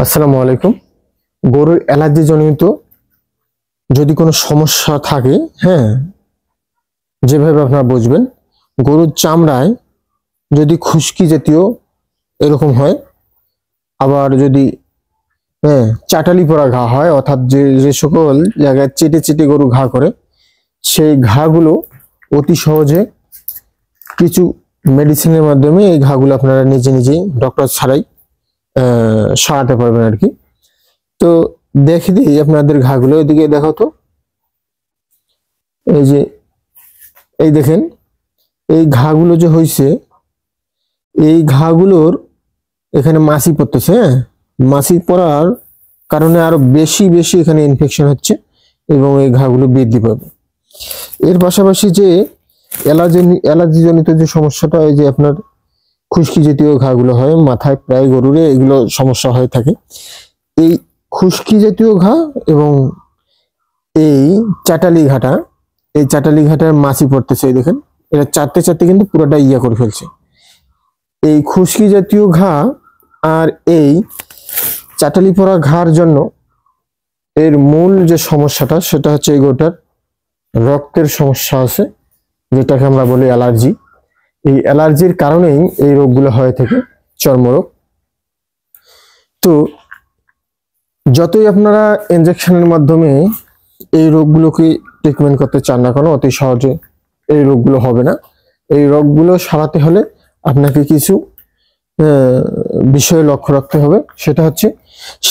আসসালামু আলাইকুম। গরুর অ্যালার্জি জনিত যদি কোনো সমস্যা থাকে, হ্যাঁ, যেভাবে আপনারা বুঝবেন, গরুর চামড়ায় যদি খুশকি জাতীয় এরকম হয়, আবার যদি চাটালি পড়া ঘা হয়, অর্থাৎ যে যে সকল জায়গায় চেটে চেটে গরু ঘা করে, সেই ঘাগুলো অতি সহজে কিছু মেডিসিনের মাধ্যমে এই ঘাগুলো আপনারা নিজে নিজেই ডক্টর ছাড়াই সারাতে পারবেন আর কি। তো দেখে দিই আপনাদের ঘাগুলো, এদিকে দেখো তো। এই যে এই দেখেন, এই ঘাগুলো যে হয়েছে, এই ঘাগুলোর এখানে মাছি পড়তেছে। হ্যাঁ, মাছি পড়ার কারণে আরো বেশি বেশি এখানে ইনফেকশন হচ্ছে এবং এই ঘাগুলো বৃদ্ধি পাবে। এর পাশাপাশি যে অ্যালার্জি জনিত যে সমস্যাটা, এই যে আপনার খুশকি জাতীয় ঘাগুলো হয় মাথায়, প্রায় গরুরে এগুলো সমস্যা হয়ে থাকে। এই খুশকি জাতীয় ঘা এবং এই চাটালি ঘাটা, এই চাটালি ঘাটার মাছি পড়তেছে, এই দেখেন, এটা চারটে চারটে কিন্তু পুরোটা ইয়া করে ফেলছে। এই খুশকি জাতীয় ঘা আর এই চাটালি পড়া ঘার জন্য এর মূল যে সমস্যাটা, সেটা হচ্ছে এই গরুটার রক্তের সমস্যা আছে, যেটাকে আমরা বলি অ্যালার্জি। এই অ্যালার্জির কারণেই এই রোগগুলো হয়ে থাকে, চর্মরোগ। তো যতই আপনারা ইনজেকশনের মাধ্যমে এই রোগগুলোকে ট্রিটমেন্ট করতে চান না কেন, অতি সহজে এই রোগগুলো হবে না। এই রোগগুলো সারাতে হলে আপনাকে কিছু বিষয়ে লক্ষ্য রাখতে হবে। সেটা হচ্ছে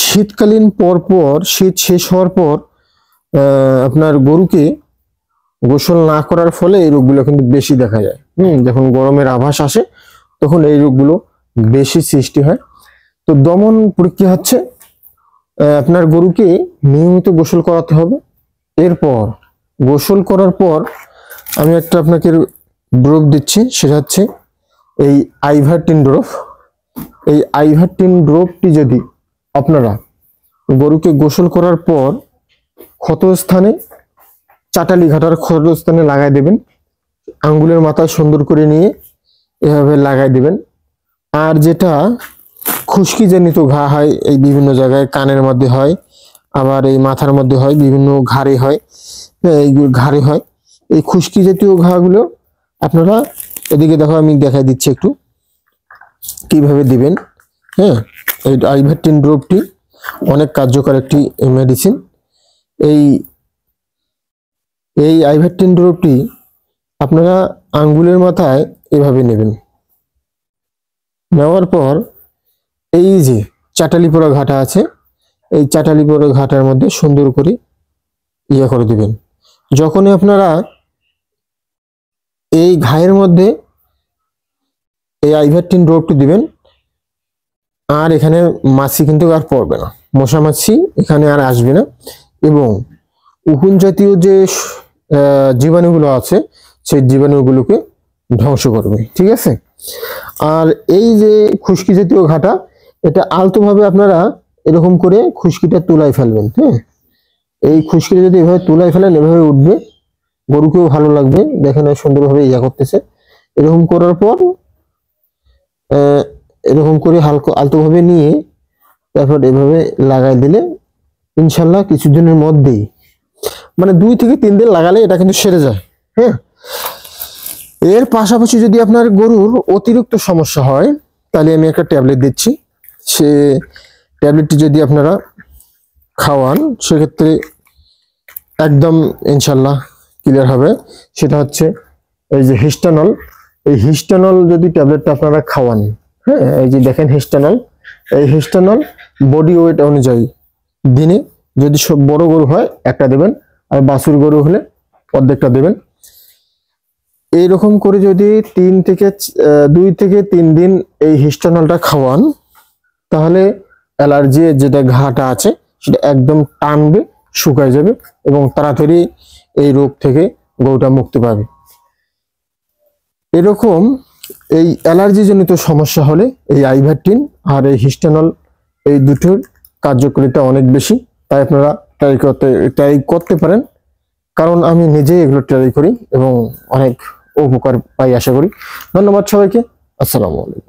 শীতকালীন পর শীত শেষ হওয়ার পর আপনার গরুকে গোসল না করার ফলে এই রোগগুলো কিন্তু বেশি দেখা যায়। যখন গরমের আভাস আসে তখন এই রোগগুলো বেশি সৃষ্টি হয়। তো দমন প্রক্রিয়া হচ্ছে আপনার গরুকে নিয়মিত গোসল করাতে হবে। এরপর গোসল করার পর আমি একটা আপনাকে ড্রপ দিচ্ছি, সেটা হচ্ছে এই আইভারটিন ড্রপ। এই আইভারটিন ড্রপটি যদি আপনারা গরুকে গোসল করার পর ক্ষতস্থানে, চাটালি ঘাটার ক্ষতস্থানে লাগাই দেবেন, আঙ্গুলের মাথায় সুন্দর করে নিয়ে এভাবে লাগাই দেবেন। আর যেটা খুশকি জনিত ঘা হয়, এই বিভিন্ন জায়গায়, কানের মধ্যে হয়, আবার এই মাথার মধ্যে হয়, বিভিন্ন ঘাড়ে হয়, এইগুলো ঘাড়ে হয়, এই খুশকি জাতীয় ঘাগুলো আপনারা এদিকে দেখো, আমি দেখাই দিচ্ছি একটু কিভাবে দিবেন। হ্যাঁ, এই আইভারটিন ড্রপটি অনেক কার্যকর একটি মেডিসিন। এই আইভারটিন ড্রপটি আপনারা আঙ্গুলের মাথায় এভাবে নেবেন। নেওয়ার পর এই যে চাটালি পোড়া ঘাটা আছে, এই চাটালি পোড়া ঘাটার মধ্যে সুন্দর করে ইয়ে করে দিবেন। যখনই আপনারা এই ঘায়ের মধ্যে এই আইভারটিন ড্রপটি দিবেন, আর এখানে মাছি কিন্তু আর পড়বে না, মশা মাছি এখানে আর আসবে না, এবং উকুন জাতীয় যে জীবাণুগুলো আছে সেই জীবাণুগুলোকে ধ্বংস করবে। ঠিক আছে। আর এই যে খুশকি জাতীয় ঘাটা, এটা আলতোভাবে আপনারা এরকম করে খুশকিটা তুলাই ফেলবেন। হ্যাঁ, এই খুশকিটা যদি এভাবে তুলাই ফেলেন, এভাবে উঠবে, গরুকেও ভালো লাগবে। দেখেন সুন্দরভাবে ইয়া করতেছে। এরকম করার পর এরকম করে হালকা আলতোভাবে নিয়ে তারপর এভাবে লাগাই দিলে ইনশাল্লাহ কিছুদিনের মধ্যেই, মানে 2 থেকে 3 দিন লাগালে এটা কিন্তু সেরে যায়। হ্যাঁ, এর পাশাপাশি যদি আপনার গরুর অতিরিক্ত সমস্যা হয়, তাহলে আমি একটা ট্যাবলেট দিচ্ছি। সে ট্যাবলেটটি যদি আপনারা খাওয়ান, সেক্ষেত্রে একদম ইনশাল্লাহ ক্লিয়ার হবে। সেটা হচ্ছে এই যে হিস্টানল। এই হিস্টানল যদি ট্যাবলেটটা আপনারা খাওয়ান, হ্যাঁ, এই যে দেখেন হিস্টানল, এই হিস্টানল বডি ওয়েট অনুযায়ী দিনে যদি সব বড় গরু হয় একটা দেবেন, আর বাছুর গরু হলে অর্ধেকটা দেবেন। এইরকম করে যদি 2 থেকে 3 দিন এই হিস্টানলটা খাওয়ান, তাহলে অ্যালার্জি যেটা ঘাটা আছে সেটা একদম টানবে, শুকায় যাবে, এবং তাড়াতাড়ি এই রোগ থেকে গরুটা মুক্তি পাবে। এরকম এই অ্যালার্জি জনিত সমস্যা হলে এই আইভারটিন আর এই হিস্টানল, এই দুটোর কার্যকারিতা অনেক বেশি। তাই আপনারা ট্রাই করতে পারেন, কারণ আমি নিজেই এগুলো ট্রাই করি এবং অনেক উপকার পাই আশা করি। ধন্যবাদ সবাইকে। আসসালামু আলাইকুম।